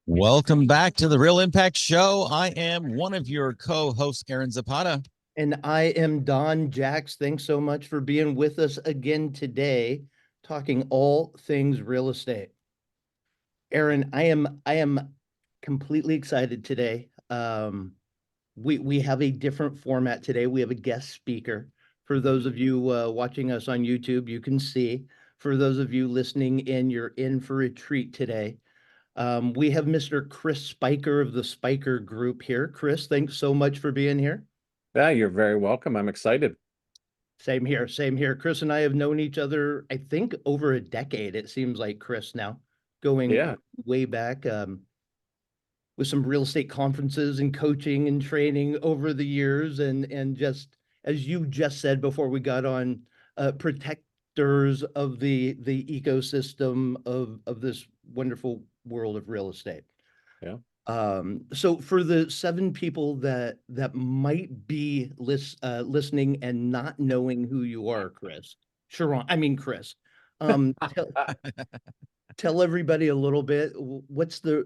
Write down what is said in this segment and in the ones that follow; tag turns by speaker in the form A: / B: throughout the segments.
A: Welcome back to the Real Impact Show. I am one of your co-hosts, Aaron Zapata.
B: And I am Don Jax. Thanks so much for being with us again today, talking all things real estate. Aaron, I am completely excited today. We have a different format today. We have a guest speaker. For those of you watching us on YouTube, you can see. For those of you listening in, you're in for a treat today. We have Mr. Chris Speicher of the Speicher Group here. Chris, thanks so much for being here.
C: Yeah, you're very welcome. I'm excited.
B: Same here, same here. Chris and I have known each other, I think, over a decade. It seems like Chris now, going
C: Yeah,
B: way back with some real estate conferences and coaching and training over the years, and just as you just said before we got on, protectors of the ecosystem of this wonderful world of real estate.
C: yeah.
B: So for the seven people that might be listening and not knowing who you are, Chris, Sharon, I mean Chris, tell everybody a little bit. What's the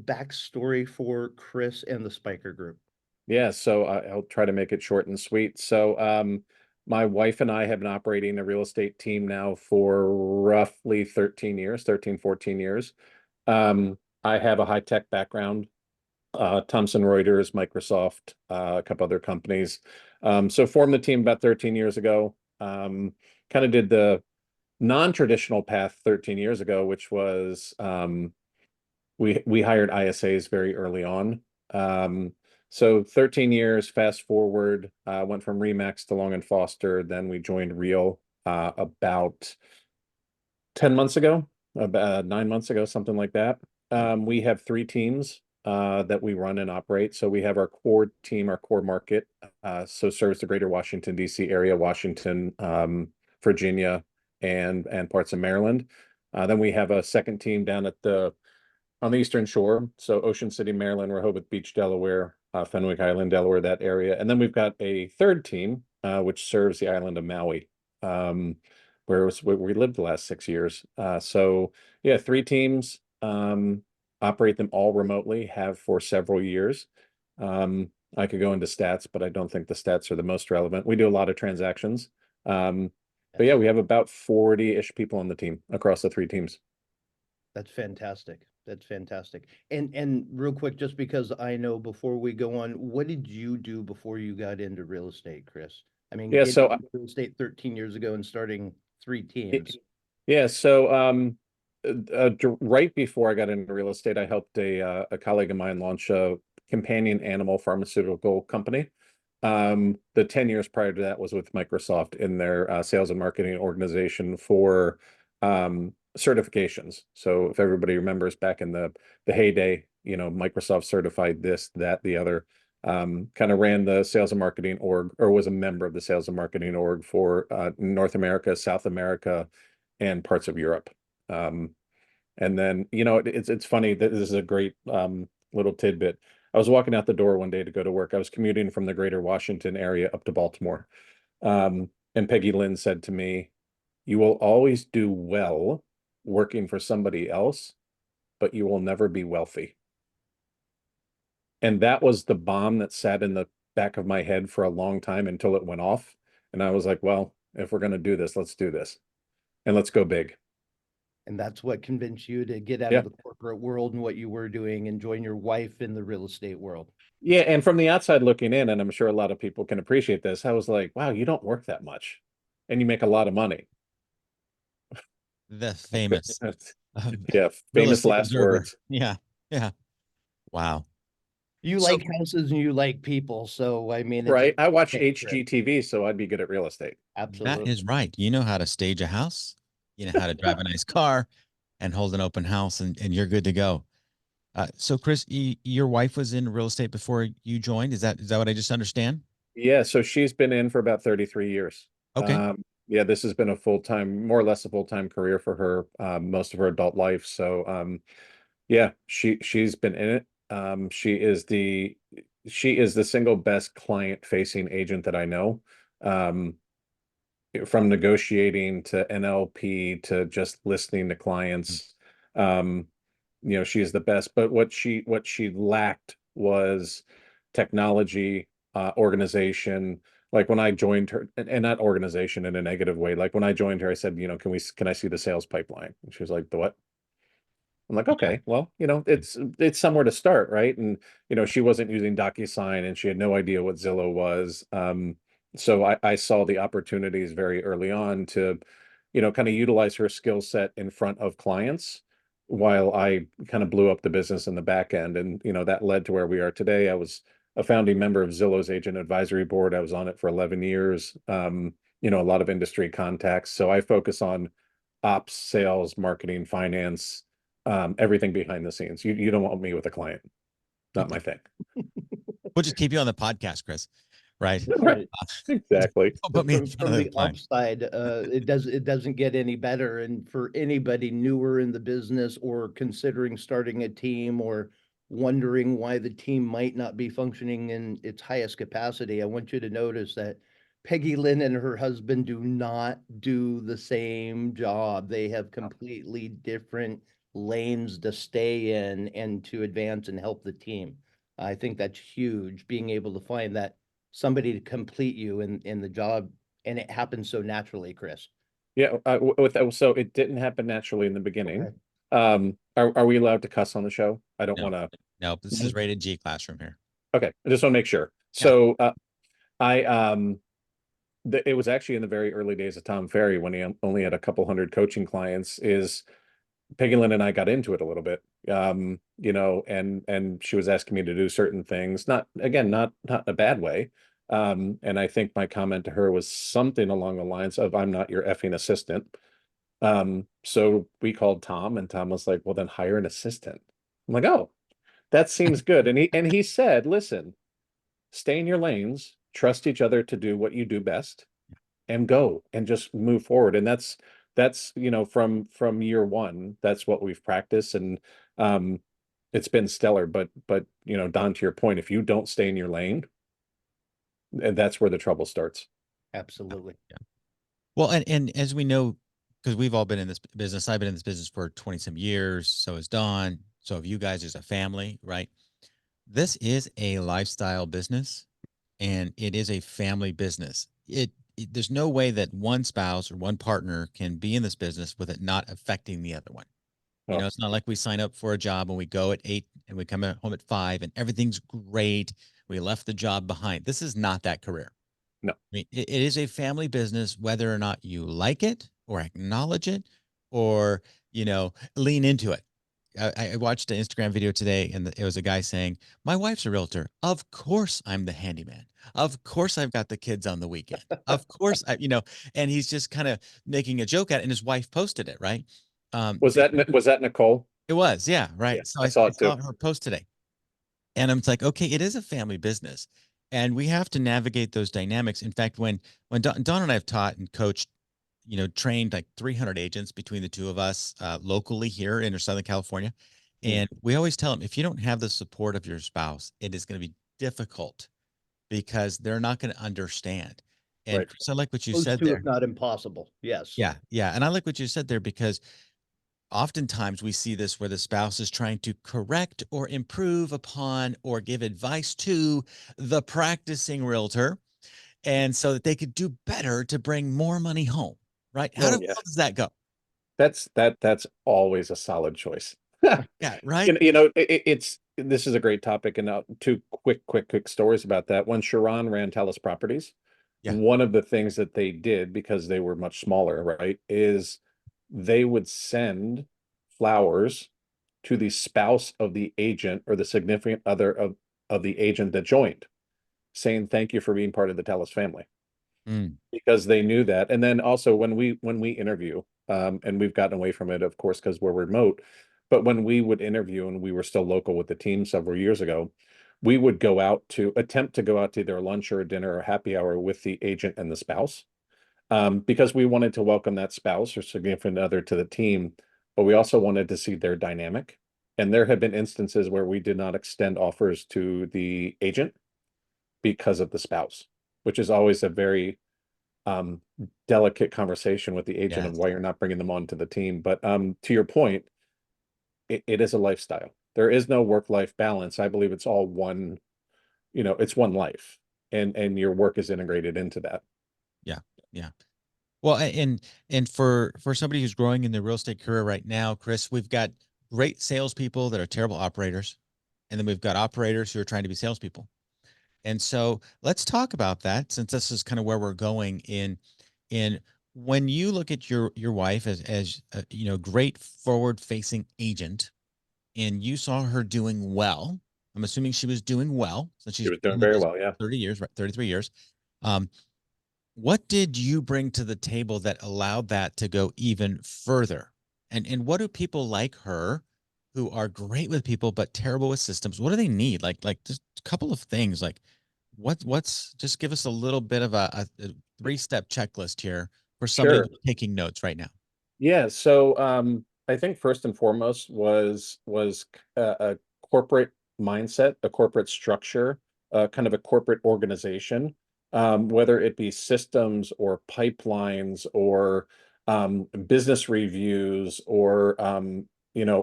B: backstory for Chris and the Spiker Group?
C: Yeah, so I'll try to make it short and sweet. My wife and I have been operating a real estate team now for roughly 13 years, 13, 14 years. I have a high tech background, Thomson Reuters, Microsoft, a couple other companies. So formed the team about 13 years ago. Kind of did the non-traditional path 13 years ago, which was we hired ISAs very early on. So 13 years, fast forward, went from Remax to Long and Foster. Then we joined Real about 10 months ago, about 9 months ago, something like that. We have three teams that we run and operate. So we have our core team, our core market, so serves the greater Washington, D.C. area, Washington, Virginia, and parts of Maryland. Then we have a second team down on the Eastern Shore, so Ocean City, Maryland, Rehoboth Beach, Delaware, Fenwick Island, Delaware, that area. And then we've got a third team, which serves the island of Maui, where we lived the last 6 years. So yeah, three teams, operate them all remotely, have for several years. I could go into stats, but I don't think the stats are the most relevant. We do a lot of transactions. But yeah, we have about 40-ish people on the team across the three teams.
B: That's fantastic. That's fantastic. And real quick, just because I know before we go on, what did you do before you got into real estate, Chris? I mean,
C: Yeah,
B: getting
C: so
B: into real estate 13 years ago and starting three
C: y-
B: teams.
C: yeah, so right before I got into real estate, I helped a colleague of mine launch a companion animal pharmaceutical company. The 10 years prior to that was with Microsoft in their sales and marketing organization for certifications. So if everybody remembers back in the heyday, Microsoft certified this, that, the other. Kind of ran the sales and marketing org, or was a member of the sales and marketing org for North America, South America, and parts of Europe. And then, it's funny that this is a great little tidbit. I was walking out the door one day to go to work. I was commuting from the greater Washington area up to Baltimore. And Peggy Lynn said to me, "You will always do well working for somebody else, but you will never be wealthy." And that was the bomb that sat in the back of my head for a long time until it went off. And I was like, well, if we're going to do this, let's do this. And let's go big.
B: And that's what convinced you to get out
C: Yeah.
B: of the corporate world and what you were doing and join your wife in the real estate world.
C: Yeah. And from the outside looking in, and I'm sure a lot of people can appreciate this, I was like, wow, you don't work that much and you make a lot of money.
A: The famous
C: Yeah.
A: real
C: Famous
A: estate
C: last
A: observer.
C: words.
A: Yeah. Yeah. Wow.
B: You
A: So
B: like houses and you like people, so I mean, it's a
C: Right. I watch
B: fit, Chris.
C: HGTV, so I'd be good at real estate.
A: that
B: Absolutely.
A: is right. You know how to stage a house, you know how to drive a nice car and hold an open house, and you're good to go. So Chris, your wife was in real estate before you joined. Is that what I just understand?
C: Yeah. So she's been in for about 33 years.
A: Okay.
C: Yeah, this has been a full-time, more or less a full-time career for her, most of her adult life. So, yeah, she's been in it. She is the single best client-facing agent that I know. Um, from negotiating to NLP to just listening to clients. Um, she is the best. But what she lacked was technology, organization. Like when I joined her, and not organization in a negative way. Like when I joined her, I said, can I see the sales pipeline? And she was like, the what? I'm like,
A: Yeah.
C: okay, well, it's somewhere to start, right? And she wasn't using DocuSign and she had no idea what Zillow was. So I saw the opportunities very early on to, kind of utilize her skill set in front of clients while I kind of blew up the business in the back end. And that led to where we are today. I was a founding member of Zillow's agent advisory board. I was on it for 11 years. A lot of industry contacts. So I focus on ops, sales, marketing, finance, everything behind the scenes. You don't want me with a client. Not my thing.
A: We'll just keep you on the podcast, Chris. Right?
C: Right. Exactly.
A: Don't put me in
B: From
A: front of the
B: the
A: client.
B: upside, it doesn't get any better. And for anybody newer in the business or considering starting a team or wondering why the team might not be functioning in its highest capacity, I want you to notice that Peggy Lynn and her husband do not do the same job. They have completely different lanes to stay in and to advance and help the team. I think that's huge, being able to find that somebody to complete you in the job, and it happens so naturally, Chris.
C: Yeah. So it didn't happen naturally in the beginning.
B: Okay.
C: Are we allowed to cuss on the show? I don't
A: No,
C: want to.
A: no, this is rated G classroom here.
C: Okay. I just want to make sure.
A: Yeah.
C: So I it was actually in the very early days of Tom Ferry when he only had a couple hundred coaching clients. Is Peggy Lynn and I got into it a little bit, and she was asking me to do certain things, not in a bad way. And I think my comment to her was something along the lines of, "I'm not your effing assistant." So we called Tom, and Tom was like, "Well, then hire an assistant." I'm like, "Oh, that seems good." And he said, "Listen, stay in your lanes, trust each other to do what you do best, and go and just move forward." And that's from year one, that's what we've practiced. And um it's been stellar. But Don, to your point, if you don't stay in your lane, and that's where the trouble starts.
B: Absolutely.
A: Yeah. Well, and as we know, because we've all been in this business, I've been in this business for 20 some years. So has Don. So have you guys as a family, right? This is a lifestyle business and it is a family business. There's no way that one spouse or one partner can be in this business with it not affecting the other one.
C: Oh,
A: It's not like we sign up for a job and we go at 8 and we come home at 5 and everything's great. We left the job behind. This is not that career.
C: no.
A: I mean, it is a family business, whether or not you like it or acknowledge it or, lean into it. I watched an Instagram video today and it was a guy saying, my wife's a realtor. Of course I'm the handyman. Of course I've got the kids on the weekend. Of course and he's just kind of making a joke at it and his wife posted it, right?
C: Was that Nicole?
A: It was, yeah,
C: Yeah,
A: right. So
C: I
A: I
C: saw it
A: saw
C: too.
A: her post today and I'm like, okay, it is a family business. And we have to navigate those dynamics. In fact, when Don and I have taught and coached, trained like 300 agents between the two of us locally here in Southern California.
C: Mm.
A: And we always tell them, if you don't have the support of your spouse, it is going to be difficult because they're not going to understand. And
C: Right.
A: Chris, I like what you
B: Close
A: said
B: to,
A: there.
B: if not impossible. Yes.
A: Yeah. Yeah. And I like what you said there because oftentimes we see this where the spouse is trying to correct or improve upon or give advice to the practicing realtor and so that they could do better to bring more money home, right? How
C: Oh yeah.
A: does that go?
C: That's always a solid choice.
A: Yeah, right?
C: This is a great topic, and two quick stories about that. When Sharon ran Talus Properties,
A: Yeah.
C: one of the things that they did, because they were much smaller, right, is they would send flowers to the spouse of the agent or the significant other of the agent that joined, saying thank you for being part of the Talus family,
A: Mm,
C: because they knew that. And then also when we interview, and we've gotten away from it, of course, because we're remote, but when we would interview and we were still local with the team several years ago, we would attempt to go out to either lunch or a dinner or happy hour with the agent and the spouse, because we wanted to welcome that spouse or significant other to the team, but we also wanted to see their dynamic. And there have been instances where we did not extend offers to the agent because of the spouse, which is always a very um, delicate conversation with the agent of
A: yes.
C: why you're not bringing them onto the team. But to your point, it is a lifestyle. There is no work-life balance. I believe it's all one, it's one life, and your work is integrated into that.
A: Yeah. Yeah. Well, and for somebody who's growing in their real estate career right now, Chris, we've got great salespeople that are terrible operators, and then we've got operators who are trying to be salespeople. And so let's talk about that, since this is kind of where we're going in when you look at your wife as a, great forward facing agent, and you saw her doing well. I'm assuming she was doing well since
C: She
A: she's
C: was doing
A: been in
C: very
A: this
C: well, yeah.
A: 30 years, right? 33 years. Um, what did you bring to the table that allowed that to go even further? And what do people like her who are great with people but terrible with systems? What do they need? Like just a couple of things. Like what's just give us a little bit of a three-step checklist here for somebody
C: Sure.
A: who's taking notes right now.
C: Yeah, so I think first and foremost was a corporate mindset, a corporate structure, kind of a corporate organization, whether it be systems or pipelines or business reviews or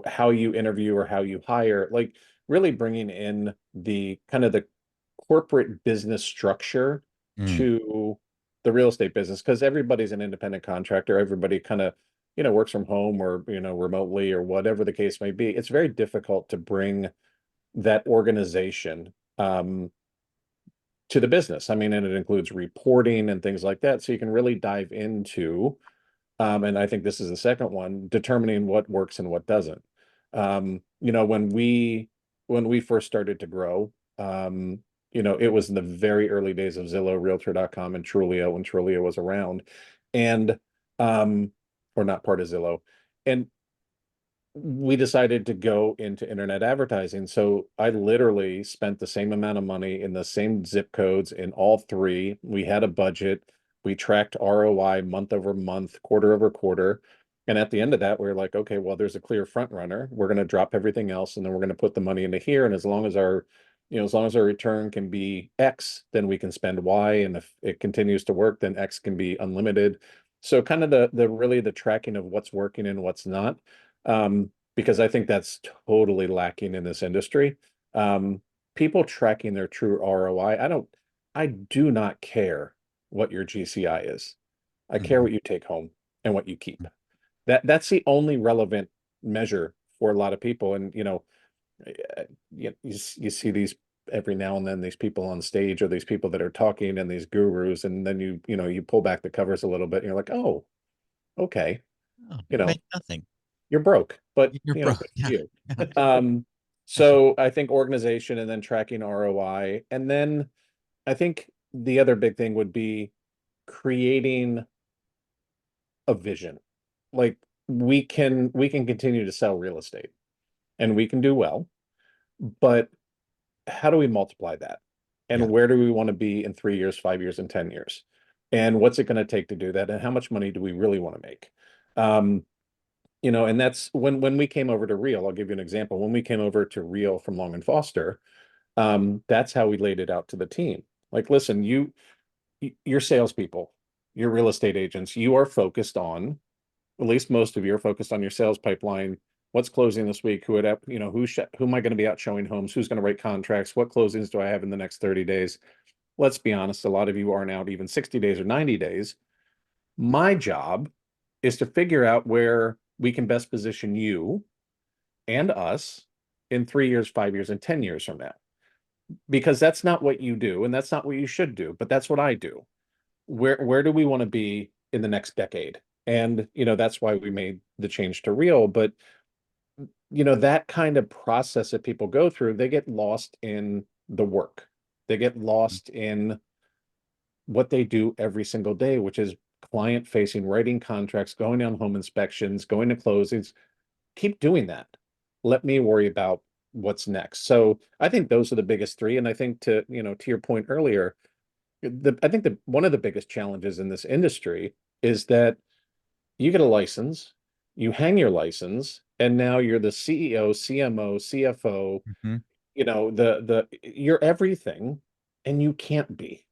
C: how you interview or how you hire, like really bringing in the kind of the corporate business structure
A: Mm,
C: to the real estate business, because everybody's an independent contractor. Everybody kind of works from home or, remotely or whatever the case may be. It's very difficult to bring that organization to the business. I mean, and it includes reporting and things like that. So you can really dive into, and I think this is the second one, determining what works and what doesn't. When we first started to grow, it was in the very early days of Zillow, Realtor.com, and Trulio, when Trulio was around, and or not part of Zillow. And we decided to go into internet advertising. So I literally spent the same amount of money in the same zip codes in all three. We had a budget. We tracked ROI month over month, quarter over quarter. And at the end of that, we were like, okay, well, there's a clear front runner. We're going to drop everything else, and then we're going to put the money into here. And as long as our return can be X, then we can spend Y. And if it continues to work, then X can be unlimited. So kind of the really the tracking of what's working and what's not. Because I think that's totally lacking in this industry. Um, People tracking their true ROI. I do not care what your GCI is. I care
A: mhm.
C: what you take home and what you keep. That's the only relevant measure for a lot of people. And you see these every now and then, these people on stage or these people that are talking and these gurus, and then you pull back the covers a little bit and you're like, oh, okay,
A: Oh,
C: you
A: you
C: know,
A: make nothing.
C: you're broke, but
A: You're
C: good
A: broke.
C: for
A: Yeah.
C: you.
A: Yeah.
C: So I think organization and then tracking ROI. And then I think the other big thing would be creating a vision. Like we can continue to sell real estate and we can do well, but how do we multiply that?
A: Yeah.
C: And where do we want to be in 3 years, 5 years, and 10 years? And what's it going to take to do that? And how much money do we really want to make? Um, and that's when we came over to Real. I'll give you an example. When we came over to Real from Long and Foster, that's how we laid it out to the team. Like, listen, you're salespeople, you're real estate agents. You are focused on, at least most of you are focused on your sales pipeline. What's closing this week? Who am I going to be out showing homes? Who's going to write contracts? What closings do I have in the next 30 days? Let's be honest, a lot of you aren't out even 60 days or 90 days. My job is to figure out where we can best position you and us in 3 years, 5 years, and 10 years from now. Because that's not what you do, and that's not what you should do, but that's what I do. Where do we want to be in the next decade? And that's why we made the change to Real. But that kind of process that people go through, they get lost in the work. They get lost in what they do every single day, which is client facing, writing contracts, going on home inspections, going to closings. Keep doing that. Let me worry about what's next. So I think those are the biggest three. And I think to your point earlier, I think that one of the biggest challenges in this industry is that you get a license, you hang your license, and now you're the CEO, CMO, CFO,
A: Mhm.
C: you're everything, and you can't be.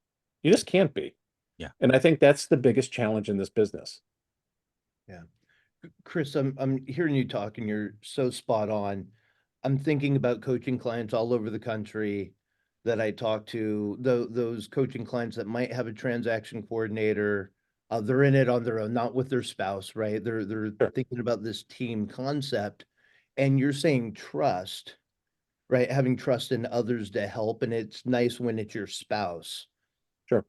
C: You just can't be.
A: Yeah.
C: And I think that's the biggest challenge in this business.
B: Yeah. Chris, I'm hearing you talk and you're so spot on. I'm thinking about coaching clients all over the country that I talk to, those coaching clients that might have a transaction coordinator. They're in it on their own, not with their spouse, right? They're
C: Sure.
B: thinking about this team concept. And you're saying trust, right? Having trust in others to help. And it's nice when it's your spouse.
C: Sure.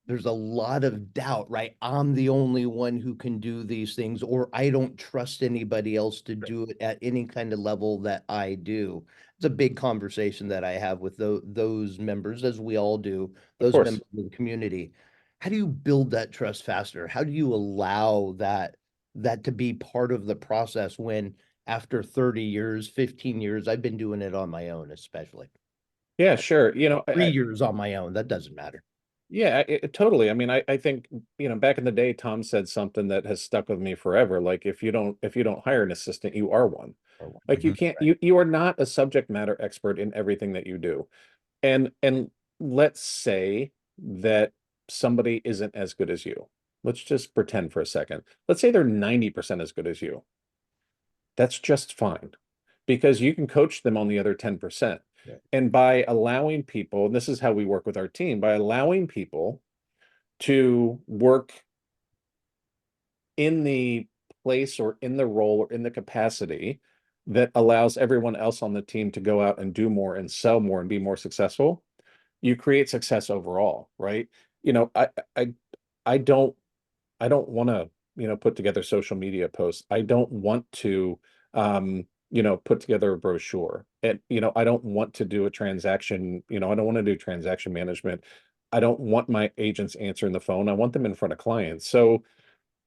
B: There's a lot of doubt, right? I'm the only one who can do these things, or I don't trust anybody else to do it at any kind of level that I do. It's a big conversation that I have with those members, as we all do,
C: Of
B: those
C: course.
B: members of the community. How do you build that trust faster? How do you allow that to be part of the process when after 30 years, 15 years, I've been doing it on my own, especially
C: Yeah, sure.
B: 3 years on my own, that doesn't matter.
C: Yeah, totally. I mean, I think, back in the day, Tom said something that has stuck with me forever. Like, if you don't hire an assistant, you are one. Like, you
A: Mhm.
C: can't, you are not a subject matter expert in everything that you do. And let's say that somebody isn't as good as you. Let's just pretend for a second. Let's say they're 90% as good as you. That's just fine because you can coach them on the other 10%.
B: Yeah.
C: And by allowing people, and this is how we work with our team, by allowing people to work in the place or in the role or in the capacity that allows everyone else on the team to go out and do more and sell more and be more successful, you create success overall, right? You know, I I don't I don't want to, put together social media posts. I don't want to, put together a brochure. And, I don't want to do a transaction, I don't want to do transaction management. I don't want my agents answering the phone. I want them in front of clients. So,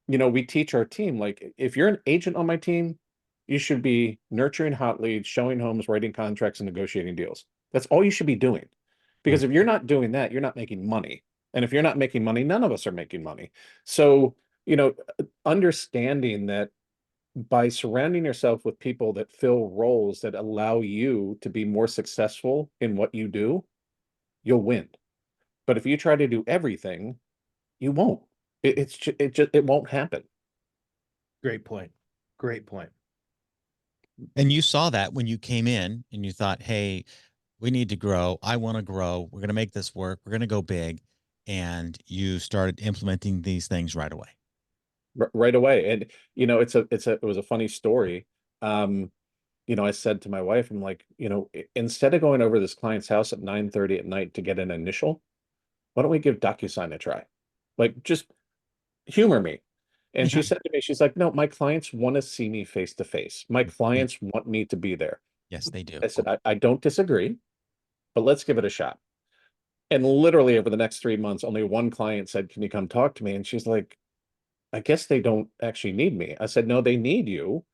C: we teach our team, like, if you're an agent on my team, you should be nurturing hot leads, showing homes, writing contracts, and negotiating deals. That's all you should be doing. Because if you're not doing that, you're not making money. And if you're not making money, none of us are making money. So, understanding that by surrounding yourself with people that fill roles that allow you to be more successful in what you do, you'll win. But if you try to do everything, you won't. It won't happen.
B: Great point. Great point.
A: And you saw that when you came in and you thought, hey, we need to grow. I want to grow. We're going to make this work. We're going to go big. And you started implementing these things right away.
C: Right away. And it was a funny story. Um, I said to my wife, I'm like, instead of going over this client's house at 9:30 at night to get an initial, why don't we give DocuSign a try? Like, just humor me. And she
A: Yeah.
C: said to me, she's like, no, my clients want to see me face to face. My
A: Yeah.
C: clients want me to be there.
A: Yes, they do.
C: I said, I don't disagree, but let's give it a shot. And literally over the next 3 months, only one client said, can you come talk to me? And she's like, I guess they don't actually need me. I said, no, they need you,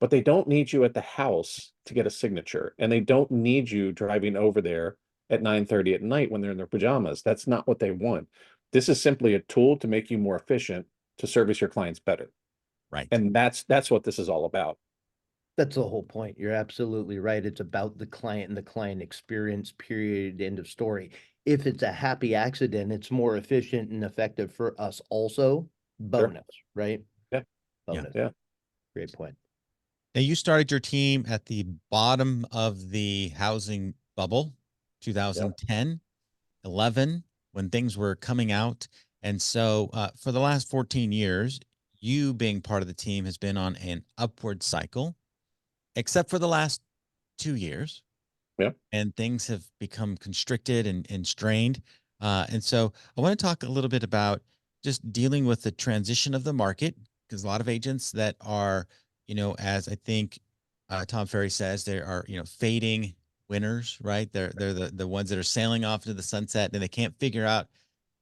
C: but they don't need you at the house to get a signature. And they don't need you driving over there at 9:30 at night when they're in their pajamas. That's not what they want. This is simply a tool to make you more efficient to service your clients better.
A: Right.
C: And that's what this is all about.
B: That's the whole point. You're absolutely right. It's about the client and the client experience, period, end of story. If it's a happy accident, it's more efficient and effective for us also.
C: Sure.
B: Bonus, right?
C: Yeah.
A: Yeah.
B: Bonus.
C: Yeah.
B: Great point.
A: Now you started your team at the bottom of the housing bubble,
C: Yep.
A: 2010, 11, when things were coming out. And so for the last 14 years, you being part of the team has been on an upward cycle, except for the last 2 years.
C: Yeah.
A: And things have become constricted and strained. And so I want to talk a little bit about just dealing with the transition of the market, because a lot of agents that are, as I think Tom Ferry says, they are, fading winners, right? They're the ones that are sailing off into the sunset and they can't figure out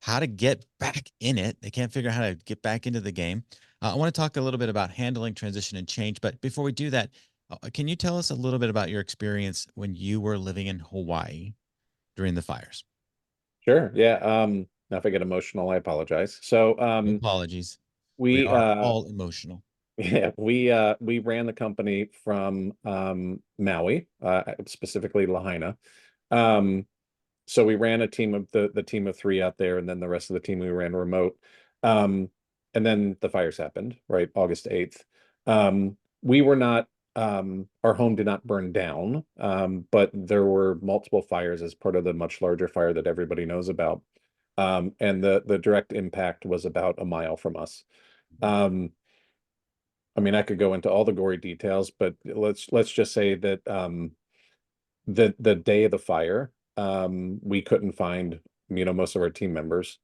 A: how to get back in it. They can't figure out how to get back into the game. I want to talk a little bit about handling transition and change. But before we do that, can you tell us a little bit about your experience when you were living in Hawaii during the fires?
C: Sure. Yeah. Now if I get emotional, I apologize. So
A: Apologies. We
C: we
A: are all emotional.
C: yeah, we ran the company from Maui, specifically Lahaina. Um, so we ran a team of the team of three out there, and then the rest of the team we ran remote. Um, and then the fires happened, right? August 8th. We were not, our home did not burn down, but there were multiple fires as part of the much larger fire that everybody knows about. And the direct impact was about a mile from us. Um, I mean, I could go into all the gory details, but let's just say that the day of the fire, we couldn't find, most of our team members,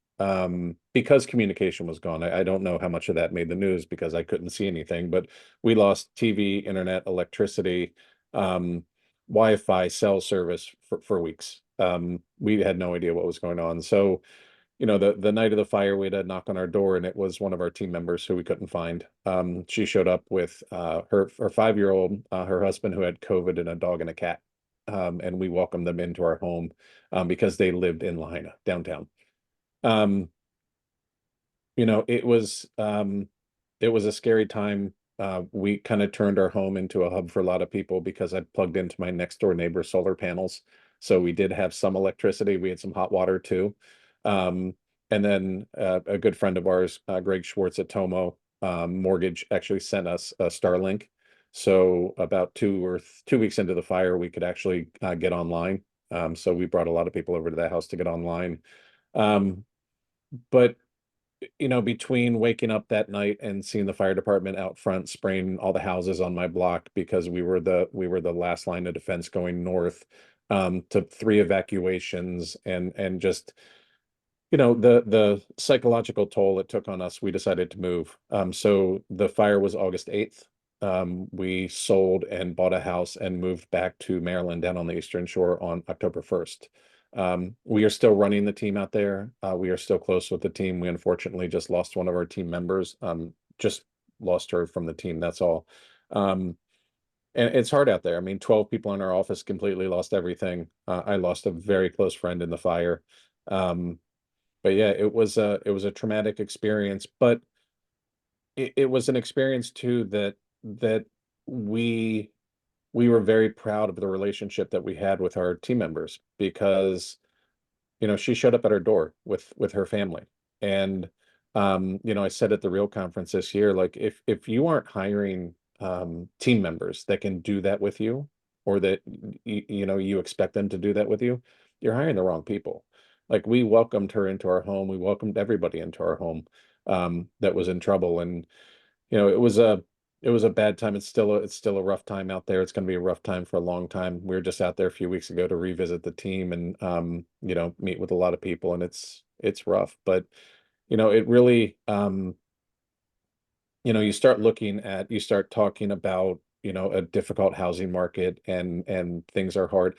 C: because communication was gone. I don't know how much of that made the news because I couldn't see anything, but we lost TV, internet, electricity, um, Wi-Fi, cell service for weeks. We had no idea what was going on. So, the night of the fire, we had a knock on our door, and it was one of our team members who we couldn't find. She showed up with her 5-year-old, her husband who had COVID, and a dog and a cat. And we welcomed them into our home, because they lived in Lahaina, downtown. Um, it was a scary time. We kind of turned our home into a hub for a lot of people because I plugged into my next door neighbor's solar panels. So we did have some electricity. We had some hot water too. Um, and then a good friend of ours, Greg Schwartz at Tomo Mortgage, actually sent us a Starlink. So about 2 weeks into the fire, we could actually get online. So we brought a lot of people over to that house to get online. Um, but between waking up that night and seeing the fire department out front spraying all the houses on my block because we were the last line of defense going north, to 3 evacuations and just the psychological toll it took on us, we decided to move. So the fire was August 8th. We sold and bought a house and moved back to Maryland down on the Eastern Shore on October 1st. We are still running the team out there. We are still close with the team. We unfortunately just lost one of our team members. Just lost her from the team. That's all. And it's hard out there. I mean, 12 people in our office completely lost everything. I lost a very close friend in the fire. But yeah, it was a traumatic experience, but it was an experience too that we we were very proud of the relationship that we had with our team members because she showed up at our door with her family. And I said at the Real Conference this year, like if you aren't hiring team members that can do that with you, or that you expect them to do that with you, you're hiring the wrong people. Like, we welcomed her into our home, we welcomed everybody into our home that was in trouble. And it was a bad time. It's still a rough time out there. It's going to be a rough time for a long time. We were just out there a few weeks ago to revisit the team and meet with a lot of people, and it's rough. But it really, you start talking about a difficult housing market, and things are hard.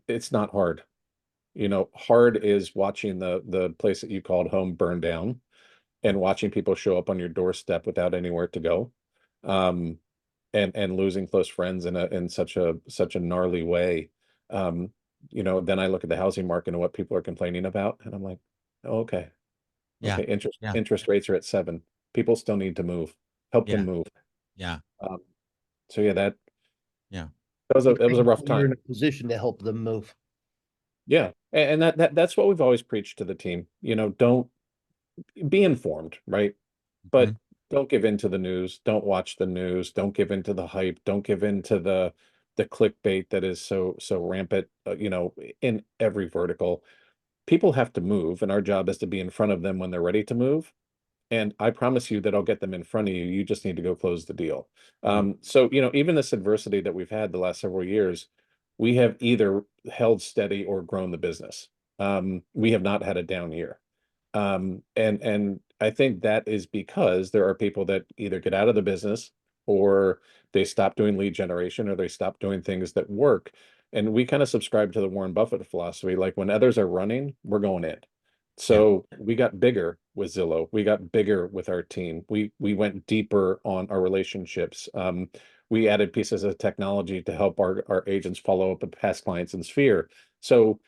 C: It's not hard. Hard is watching the place that you called home burn down, and watching people show up on your doorstep without anywhere to go. Um, and losing close friends in such a gnarly way. Um, then I look at the housing market and what people are complaining about, and I'm like, oh, okay,
A: Yeah.
C: interest
A: Yeah.
C: interest rates are at 7. People still need to move. Help them
A: Yeah.
C: move.
A: Yeah.
C: Um, so yeah, that
A: Yeah.
C: that was a that was a rough
B: You're in
C: time.
B: a position to help them move.
C: Yeah, and that's what we've always preached to the team. Don't be informed, right? But
A: Mhm.
C: don't give in to the news. Don't watch the news. Don't give in to the hype. Don't give in to the clickbait that is so rampant, in every vertical. People have to move, and our job is to be in front of them when they're ready to move. And I promise you that I'll get them in front of you. You just need to go close the deal.
A: Mhm.
C: So, even this adversity that we've had the last several years, we have either held steady or grown the business. We have not had a down year. And I think that is because there are people that either get out of the business, or they stop doing lead generation, or they stop doing things that work. And we kind of subscribe to the Warren Buffett philosophy, like, when others are running, we're going in.
A: Yeah.
C: So we got bigger with Zillow. We got bigger with our team. We went deeper on our relationships. We added pieces of technology to help our agents follow up with past clients in Sphere. So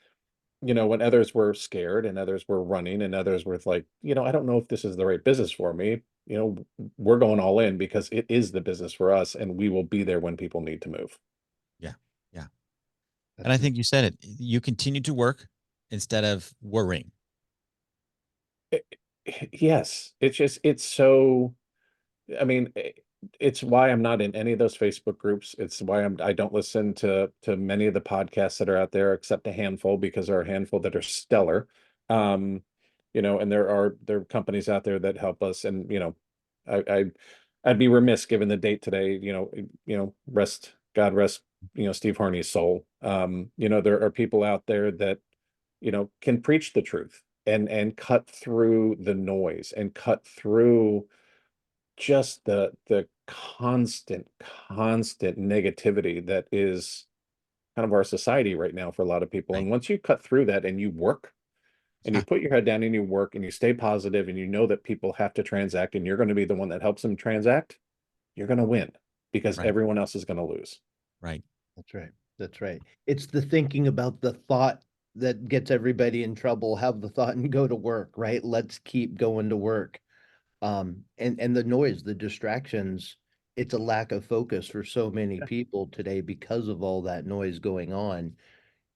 C: when others were scared and others were running and others were like, I don't know if this is the right business for me, we're going all in because it is the business for us, and we will be there when people need to move.
A: Yeah. Yeah. And I think you said it. You continue to work instead of worrying.
C: Yes, it's so, I mean, it's why I'm not in any of those Facebook groups. It's why I don't listen to many of the podcasts that are out there, except a handful, because there are a handful that are stellar. Um, and there are companies out there that help us. And I I'd be remiss given the date today. God rest Steve Harney's soul. There are people out there that can preach the truth and cut through the noise and cut through just the constant negativity that is kind of our society right now for a lot of people.
A: Right.
C: And once you cut through that and you work and you put your head down and you work and you stay positive and you know that people have to transact and you're going to be the one that helps them transact, you're going to win because
A: Right.
C: everyone else is going to lose.
A: Right.
B: That's right. That's right. It's the thinking about the thought that gets everybody in trouble. Have the thought and go to work, right? Let's keep going to work. And the noise, the distractions, it's a lack of focus for so many people today because of all that noise going on.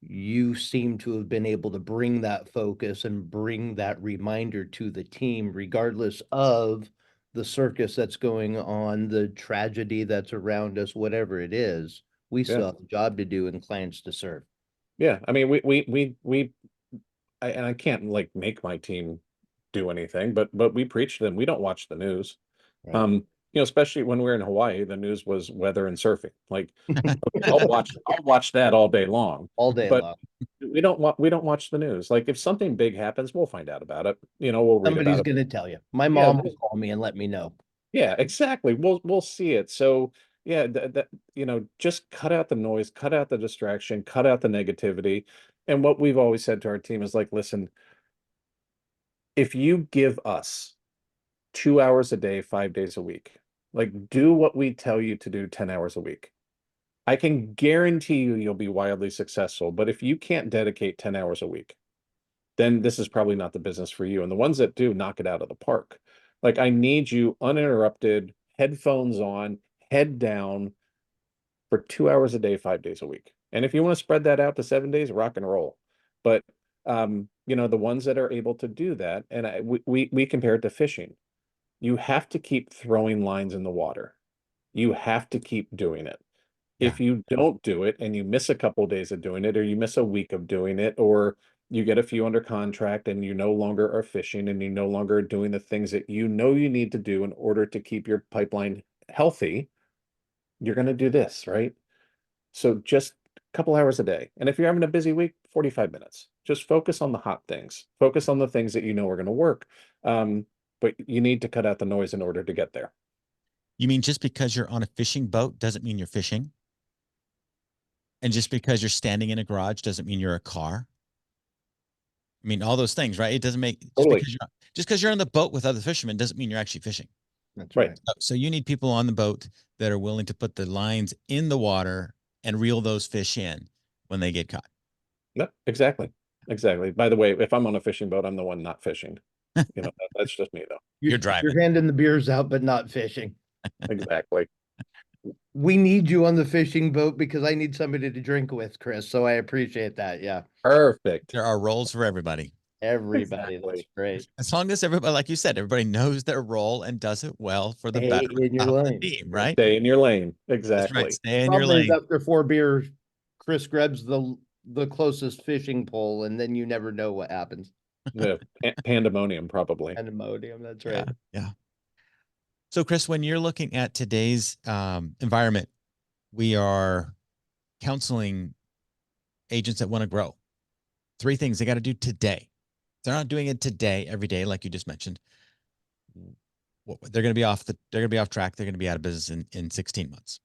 B: You seem to have been able to bring that focus and bring that reminder to the team, regardless of the circus that's going on, the tragedy that's around us, whatever it is. We
C: Yeah.
B: still have a job to do and clients to serve.
C: Yeah. I mean, and I can't like make my team do anything, but we preach to them. We don't watch the news.
B: Right.
C: Especially when we're in Hawaii, the news was weather and surfing. Like, okay, I'll watch that all day long.
B: All day
C: But
B: long.
C: we don't watch the news. Like, if something big happens, we'll find out about it. We'll read
B: Somebody's
C: about it.
B: gonna tell you. My
C: Yeah,
B: mom will call me and let me know.
C: yeah, exactly. We'll see it. So yeah, just cut out the noise, cut out the distraction, cut out the negativity. And what we've always said to our team is like, listen, if you give us 2 hours a day, 5 days a week, like do what we tell you to do 10 hours a week. I can guarantee you'll be wildly successful. But if you can't dedicate 10 hours a week, then this is probably not the business for you. And the ones that do, knock it out of the park. Like, I need you uninterrupted, headphones on, head down for 2 hours a day, 5 days a week. And if you want to spread that out to 7 days, rock and roll. But the ones that are able to do that, and we compare it to fishing. You have to keep throwing lines in the water. You have to keep doing it.
A: Yeah.
C: If you don't do it and you miss a couple of days of doing it, or you miss a week of doing it, or you get a few under contract and you no longer are fishing and you no longer are doing the things that you need to do in order to keep your pipeline healthy, you're going to do this, right? So just a couple hours a day. And if you're having a busy week, 45 minutes. Just focus on the hot things. Focus on the things that you know are going to work. But you need to cut out the noise in order to get there.
A: You mean just because you're on a fishing boat doesn't mean you're fishing? And just because you're standing in a garage doesn't mean you're a car? I mean, all those things, right? It doesn't make
C: Totally.
A: just because you're on the boat with other fishermen doesn't mean you're actually fishing.
B: That's
C: Right.
B: right.
A: So you need people on the boat that are willing to put the lines in the water and reel those fish in when they get caught.
C: No, exactly. Exactly. By the way, if I'm on a fishing boat, I'm the one not fishing. That's just me though.
A: You're driving.
B: You're handing the beers out, but not fishing.
C: Exactly.
B: We need you on the fishing boat because I need somebody to drink with, Chris. So I appreciate that. Yeah.
C: Perfect.
A: There are roles for everybody.
B: Everybody. That's
C: Exactly.
B: great.
A: As long as everybody, like you said, everybody knows their role and does it well for the
B: Stay
A: betterment
B: in your
A: of the
B: lane.
A: team, right?
C: Stay in your lane.
A: That's right.
C: Exactly.
A: Stay in your
B: Problem is
A: lane.
B: after 4 beers, Chris grabs the closest fishing pole, and then you never know what happens.
C: Yeah, pandemonium, probably.
B: Pandemonium. That's
A: Yeah.
B: right.
A: Yeah. So, Chris, when you're looking at today's environment, we are counseling agents that want to grow. 3 things they got to do today. They're not doing it today, every day, like you just mentioned. They're going to be off track. They're going to be out of business in 16 months.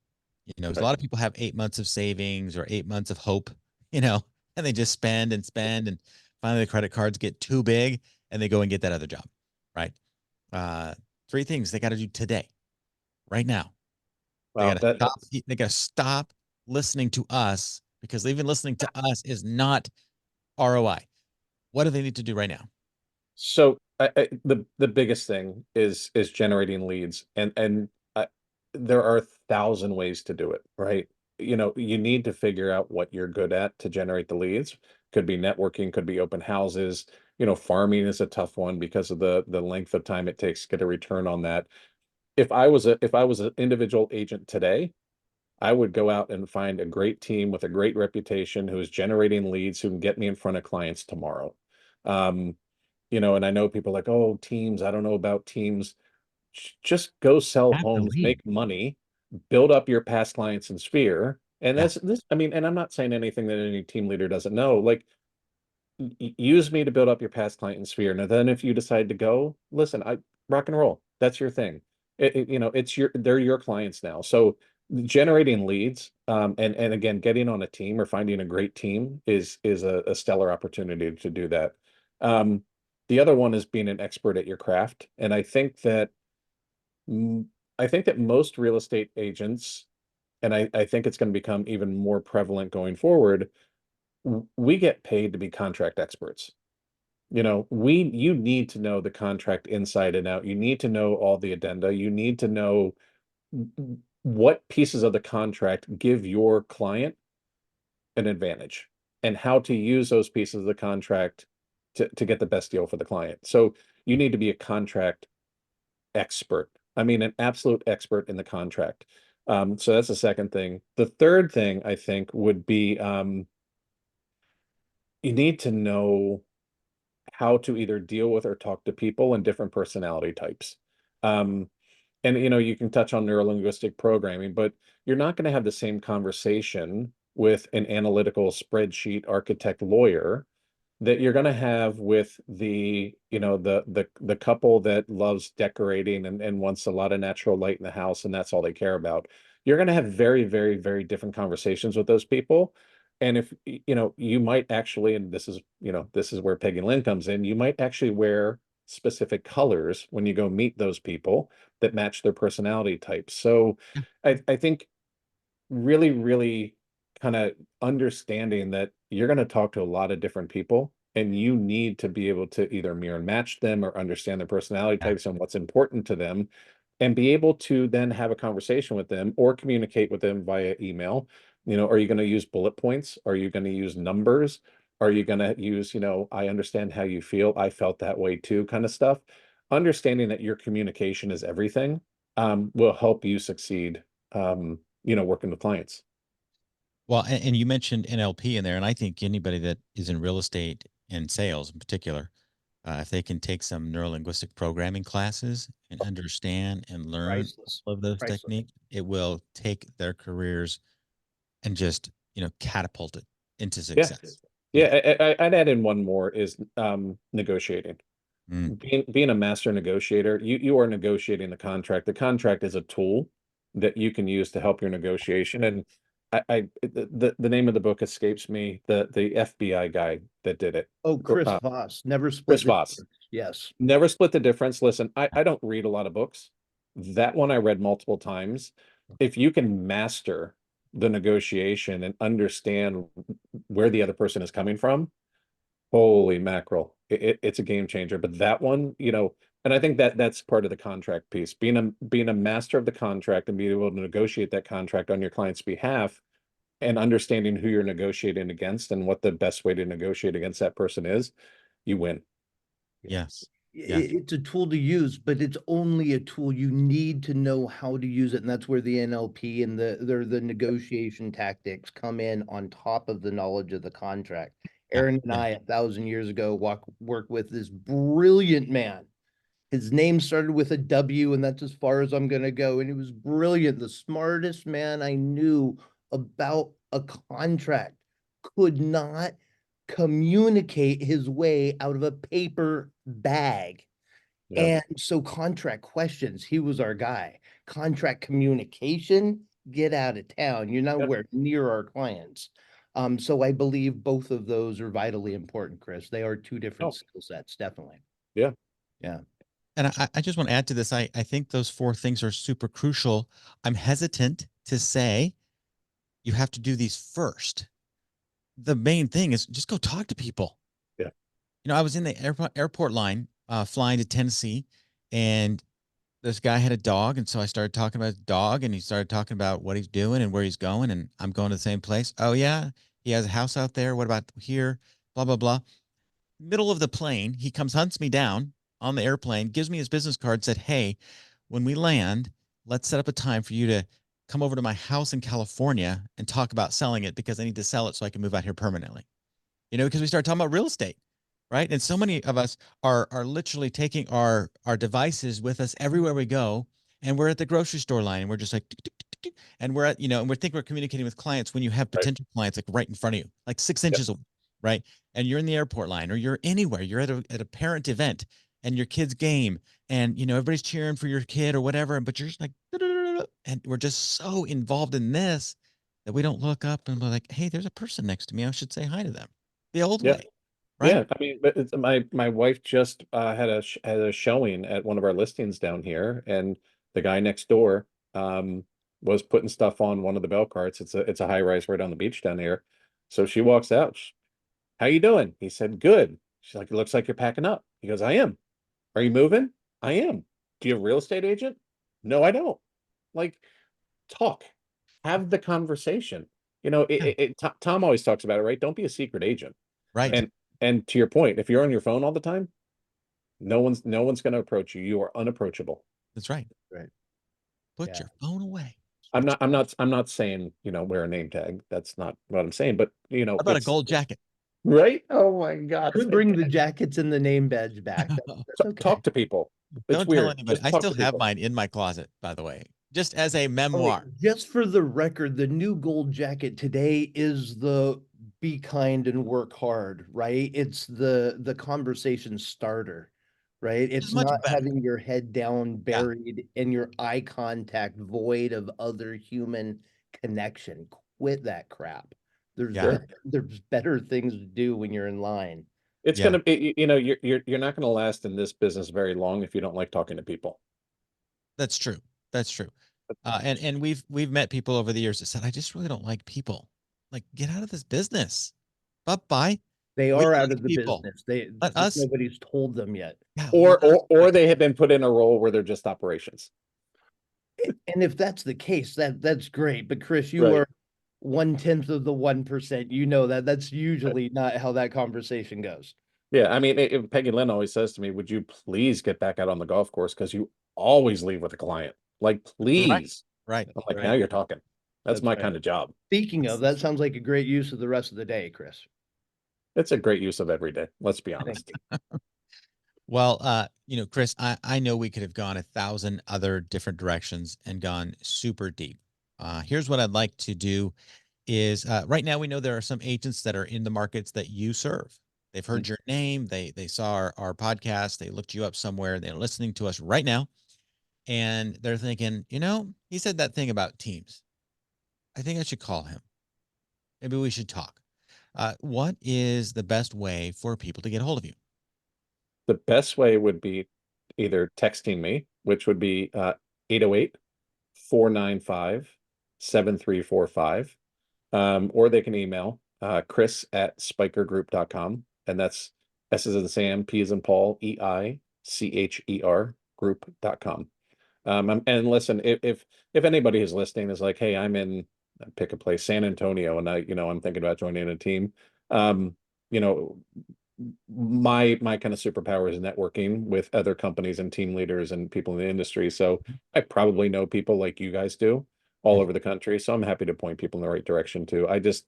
A: A lot of people have 8 months of savings or 8 months of hope, and they just spend and spend, and finally the credit cards get too big and they go and get that other job, right? 3 things they got to do today, right now.
C: Wow,
A: They got to stop listening to us, because even listening to us is not ROI. What do they need to do right now?
C: so the biggest thing is generating leads, and there are 1,000 ways to do it, right? You need to figure out what you're good at to generate the leads. Could be networking, could be open houses. Farming is a tough one because of the length of time it takes to get a return on that. if I was an individual agent today, I would go out and find a great team with a great reputation who is generating leads who can get me in front of clients tomorrow. Um, and I know people are like, oh, teams, I don't know about teams. Just go sell
A: Have the
C: homes,
A: lead.
C: make money, build up your past clients and sphere. And
A: Yeah.
C: that's this, I mean, and I'm not saying anything that any team leader doesn't know. Like, use me to build up your past client and sphere. And then if you decide to go, listen, I rock and roll. That's your thing. They're your clients now. So generating leads, and again, getting on a team or finding a great team is a stellar opportunity to do that. Um, the other one is being an expert at your craft. And mm, I think that most real estate agents, and I think it's going to become even more prevalent going forward, we get paid to be contract experts. You need to know the contract inside and out. You need to know all the addenda. You need to know what pieces of the contract give your client an advantage and how to use those pieces of the contract to get the best deal for the client. So you need to be a contract expert. I mean, an absolute expert in the contract. So that's the second thing. The third thing I think would be you need to know how to either deal with or talk to people and different personality types. Um, and you can touch on neurolinguistic programming, but you're not going to have the same conversation with an analytical spreadsheet architect lawyer that you're going to have with the couple that loves decorating and wants a lot of natural light in the house and that's all they care about. You're going to have very, very, very different conversations with those people. And if you might actually, and this is where Peggy Lynn comes in, you might actually wear specific colors when you go meet those people that match their personality types. So I think really, really kind of understanding that you're going to talk to a lot of different people and you need to be able to either mirror and match them or understand their personality
A: Yeah.
C: types and what's important to them and be able to then have a conversation with them or communicate with them via email. Are you going to use bullet points? Are you going to use numbers? Are you going to use, I understand how you feel. I felt that way too, kind of stuff. Understanding that your communication is everything will help you succeed working with clients.
A: Well, and you mentioned NLP in there, and I think anybody that is in real estate and sales in particular, if they can take some neurolinguistic programming classes and understand and learn
B: Priceless.
A: all of those
B: Priceless.
A: techniques, it will take their careers and just, catapult it into
C: Yeah.
A: success. Yeah.
C: Yeah. I'd add in one more is negotiating.
A: Mm.
C: Being a master negotiator, you are negotiating the contract. The contract is a tool that you can use to help your negotiation. And the name of the book escapes me. The FBI guy that did it,
B: Oh, Chris
C: uh,
B: Voss, never
C: Chris
B: split the
C: Voss.
B: difference. Yes.
C: Never split the difference. Listen, I don't read a lot of books. That one I read multiple times. If you can master the negotiation and understand where the other person is coming from, holy mackerel, it's a game changer. But that one, and I think that that's part of the contract piece. Being a master of the contract and being able to negotiate that contract on your client's behalf and understanding who you're negotiating against and what the best way to negotiate against that person is, you win.
A: Yes. Yes.
B: It's a tool to use, but it's only a tool. You need to know how to use it, and that's where the NLP and the negotiation tactics come in on top of the knowledge of the contract.
A: Yeah.
B: Aaron and
A: Yeah.
B: I, 1,000 years ago, worked with this brilliant man. His name started with a W, and that's as far as I'm going to go. And he was brilliant, the smartest man I knew about a contract. Could not communicate his way out of a paper bag.
C: Yeah.
B: And so, contract questions, he was our guy. Contract communication, get out of town. You're
C: Yep.
B: nowhere near our clients. So I believe both of those are vitally important, Chris. They are two different
C: Oh,
B: skill sets, definitely.
C: yeah.
B: Yeah.
A: And I just want to add to this. I think those four things are super crucial. I'm hesitant to say you have to do these first. The main thing is just go talk to people.
C: Yeah.
A: I was in the airport line flying to Tennessee, and this guy had a dog, and so I started talking about his dog, and he started talking about what he's doing and where he's going, and I'm going to the same place. Oh yeah, he has a house out there. What about here? Blah blah blah. Middle of the plane, he comes hunts me down on the airplane, gives me his business card, said, "Hey, when we land, let's set up a time for you to come over to my house in California and talk about selling it because I need to sell it so I can move out here permanently. Because we start talking about real estate, right? And so many of us are literally taking our devices with us everywhere we go, and we're at the grocery store line and we're just like, tick, tick, tick, tick, and we're at, and we think we're communicating with clients when you have
C: Right.
A: potential clients like right in front of you, like 6
C: Yep.
A: inches away, right? And you're in the airport line or you're anywhere, you're at a parent event and your kid's game, and everybody's cheering for your kid or whatever, but you're just like, and we're just so involved in this that we don't look up and we're like, hey, there's a person next to me, I should say hi to them the old
C: Yeah.
A: way, right?
C: Yeah. I mean, but my wife just had a showing at one of our listings down here, and the guy next door was putting stuff on one of the bell carts. It's a high rise right on the beach down here. So she walks out. How you doing? He said, good. She's like, it looks like you're packing up. He goes, I am. Are you moving? I am. Do you have a real estate agent? No, I don't. Like, talk, have the conversation.
A: Yeah.
C: Tom always talks about it, right? Don't be a secret agent.
A: Right.
C: And to your point, if you're on your phone all the time, no one's going to approach you. You are unapproachable.
A: That's right.
B: Right.
A: Put
B: Yeah.
A: your phone away.
C: I'm not saying, wear a name tag. That's not what I'm saying, but
A: How about a
C: it's
A: gold jacket?
C: right. Oh my God.
B: Could bring the jackets and the name badge back. That's okay.
C: Talk to people. It's
A: Don't tell
C: weird.
A: anybody.
C: Just
A: I
C: talk
A: still
C: to
A: have
C: people.
A: mine in my closet, by the way, just as a
B: Okay,
A: memoir.
B: just for the record, the new gold jacket today is the be kind and work hard, right? It's the conversation starter, right?
A: Which is
B: It's
A: much
B: not
A: better.
B: having your head down,
A: Yeah.
B: buried in your eye contact, void of other human connection. Quit that crap. There's
A: Yeah.
B: there's better things to do when you're in line.
C: It's
A: Yeah.
C: gonna be, you're not gonna last in this business very long if you don't like talking to people.
A: That's true. That's true. And we've met people over the years that said, I just really don't like people. Like, get out of this business. Bye bye.
B: They
A: We
B: are out
A: like
B: of the
A: people.
B: business. They
A: Let
B: just
A: us.
B: nobody's told them yet.
A: Yeah.
C: Or
A: Let us
C: or
A: do
C: or
A: it.
C: they have been put in a role where they're just operations.
B: And if that's the case, that's great. But Chris, you
C: Right.
B: are 1/10 of the 1%. You know that that's usually not how that conversation goes.
C: Yeah, I mean, Peggy Lynn always says to me, "Would you please get back out on the golf course because you always leave with a client? Like,
A: Right.
C: please."
A: Right.
C: I'm like, now
A: Right.
C: you're talking. That's
B: That's
C: my
B: right.
C: kind of job.
B: Speaking of, that sounds like a great use of the rest of the day, Chris.
C: It's a great use of every day. Let's be
B: Thank
C: honest.
B: you.
A: Well, Chris, I know we could have gone 1,000 other different directions and gone super deep. Here's what I'd like to do is right now we know there are some agents that are in the markets that you serve. They've heard your name, they saw our podcast, they looked you up somewhere, they're listening to us right now, and they're thinking, he said that thing about teams. I think I should call him. Maybe we should talk. What is the best way for people to get a hold of you?
C: The best way would be either texting me, which would be 808-495-7345. Or they can email Chris@spikergroup.com. And that's S is in Sam, P is in Paul, EICHER group.com. And listen, if anybody who's listening is like, hey, I'm in, pick a place, San Antonio, and I'm thinking about joining a team. You know, my kind of superpower is networking with other companies and team leaders and people in the industry. So I probably know people like you guys do all over the country. So I'm happy to point people in the right direction too. I just,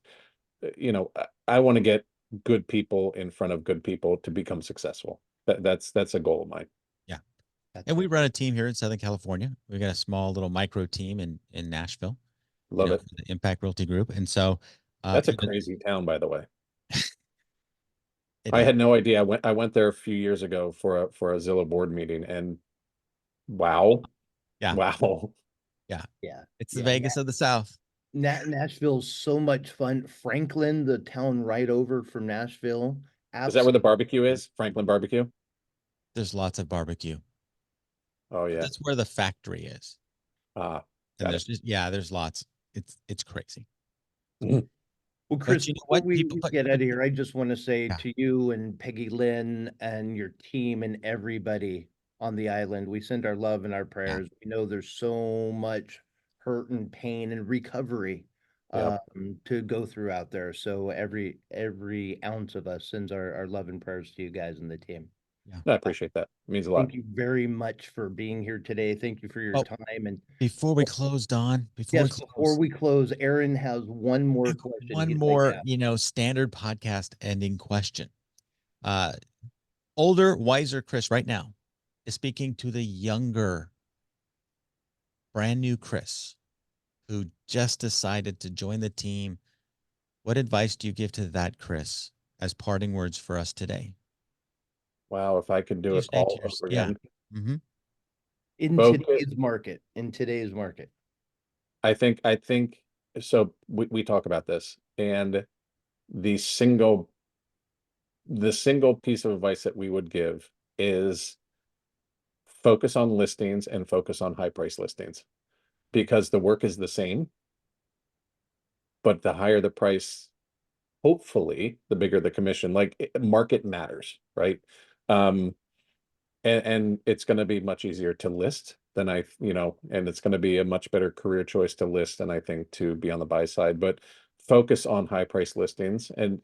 C: I want to get good people in front of good people to become successful. That's a goal of mine.
A: Yeah.
B: That's
A: And we
B: right.
A: run a team here in Southern California. We've got a small little micro team in Nashville,
C: Love it.
A: the Impact Realty Group. And so
C: That's a crazy town, by the way.
A: it
C: I
A: is.
C: had no idea. I went there a few years ago for a Zillow board meeting, and wow,
A: Yeah.
C: wow.
A: Yeah.
B: Yeah.
A: It's the
B: Yeah.
A: Vegas of the South.
B: Nashville's so much fun. Franklin, the town right over from Nashville.
C: Is that where the
B: Absolutely.
C: barbecue is? Franklin Barbecue?
A: There's lots of barbecue.
C: Oh
A: But
C: yeah.
A: that's where the factory is. And
C: Got it.
A: there's lots. It's crazy.
B: Well,
A: But
B: Chris,
A: you know
B: before
A: what?
B: we
A: People
B: we
A: put
B: get out of here, I just want to say
A: yeah.
B: to you and Peggy Lynn and your team and everybody on the island, we send our love and our
A: Yeah.
B: prayers. We know there's so much hurt and pain and recovery
C: Yep.
B: to go through out there. So every ounce of us sends our love and prayers to you guys and the team.
A: Yeah.
C: I appreciate that. It means a lot.
B: Thank you very much for being here today. Thank you for your
A: Oh,
B: time. And
A: before we close, Don, before we
B: yes, before
A: close,
B: we close, Aaron has one
A: I
B: more
A: have
B: question
A: one
B: he'd like to
A: more,
B: ask.
A: standard podcast ending question. Uh, Older, wiser Chris right now is speaking to the younger, brand new Chris who just decided to join the team. What advice do you give to that Chris as parting words for us today?
C: Wow, if I could do
A: You
C: it
A: say to
C: all
A: your,
C: over
A: yeah.
C: again.
A: Mm-hmm.
B: In
C: Focus.
B: today's market, in today's market.
C: I think so we talk about this, and the single the single piece of advice that we would give is focus on listings and focus on high price listings, because the work is the same, but the higher the price, hopefully the bigger the commission. Like market matters, right? Um, and it's going to be much easier to list than and it's going to be a much better career choice to list than I think to be on the buy side. But focus on high price listings, and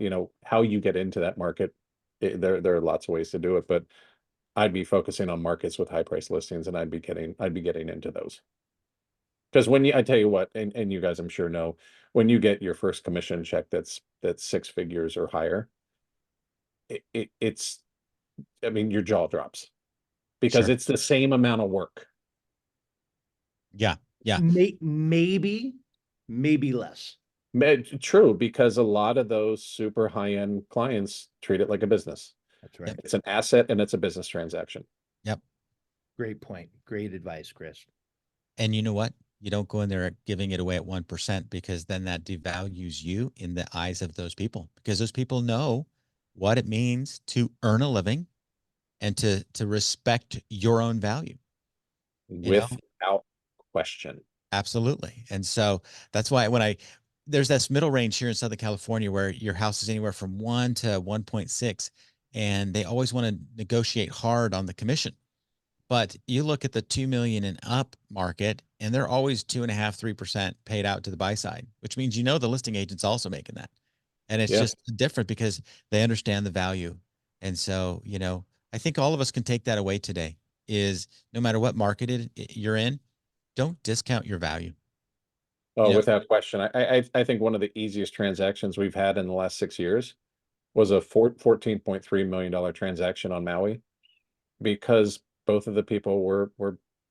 C: how you get into that market. There are lots of ways to do it, but I'd be focusing on markets with high price listings, and I'd be getting into those. Because I tell you what, and you guys I'm sure know, when you get your first commission check that's six figures or higher, it's, I mean, your jaw drops, because
A: Sure.
C: it's the same amount of work.
A: Yeah. Yeah.
B: Maybe, maybe less.
C: True, because a lot of those super high-end clients treat it like a business.
B: That's
A: Yep.
B: right.
C: It's an asset and it's a business transaction.
A: Yep.
B: Great point. Great advice, Chris.
A: And you know what? You don't go in there giving it away at 1%, because then that devalues you in the eyes of those people, because those people know what it means to earn a living and to respect your own value, you know?
C: Without question.
A: Absolutely. And so that's why there's this middle range here in Southern California where your house is anywhere from 1 to 1.6, and they always want to negotiate hard on the commission. But you look at the 2 million and up market, and they're always 2.5, 3% paid out to the buy side, which means the listing agent's also making that. And it's
C: Yeah.
A: just different because they understand the value. And so, I think all of us can take that away today, is no matter what market you're in, don't discount your value.
C: Oh,
A: You know,
C: without question. I think one of the easiest transactions we've had in the last 6 years was a $14.3 million transaction on Maui, because both of the people were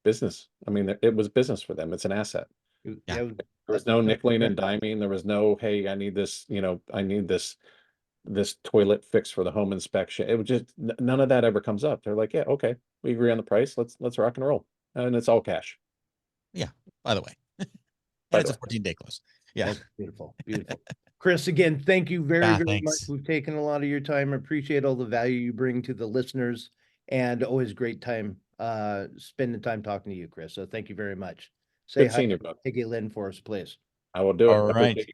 C: business. I mean, it was business for them. It's an asset.
A: yeah,
B: Yeah,
C: There was no nickeling and diming. There was no, hey, I need this, I need this toilet fixed for the home inspection. It was just none of that ever comes up. They're like, yeah, okay, we agree on the price. Let's rock and roll. And it's all cash,
A: yeah. By the way, and
C: by
A: it's
C: the
A: a
C: way.
A: 14-day close. Yeah,
B: that's beautiful. Beautiful. Chris, again, thank you very,
A: yeah.
B: very much.
A: Thanks.
B: We've taken a lot of your time. Appreciate all the value you bring to the listeners, and always great time spending time talking to you, Chris. So thank you very much. Say
C: Good
B: hi
C: seeing you,
B: to
C: bud.
B: Peggy Lynn for us, please.
C: I will do it.
A: All
C: I
A: right.
C: appreciate you.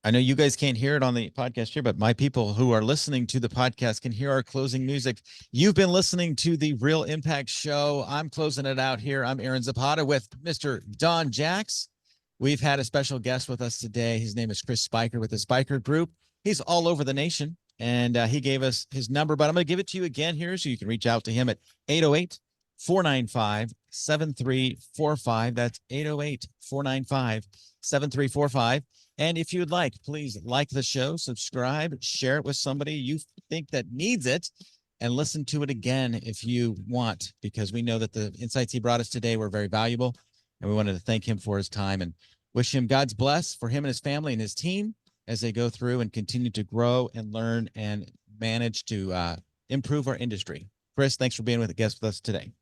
A: I know you guys can't hear it on the podcast here, but my people who are listening to the podcast can hear our closing music. You've been listening to the Real Impact Show. I'm closing it out here. I'm Aaron Zapata with Mr. Don Jacks. We've had a special guest with us today. His name is Chris Speicher with the Speicher Group. He's all over the nation, and he gave us his number, but I'm going to give it to you again here so you can reach out to him at 808-495-7345. That's 808-495-7345. And if you'd like, please like the show, subscribe, share it with somebody you think that needs it, and listen to it again if you want, because we know that the insights he brought us today were very valuable. And we wanted to thank him for his time and wish him God's bless for him and his family and his team as they go through and continue to grow and learn and manage to improve our industry. Chris, thanks for being with a guest with us today.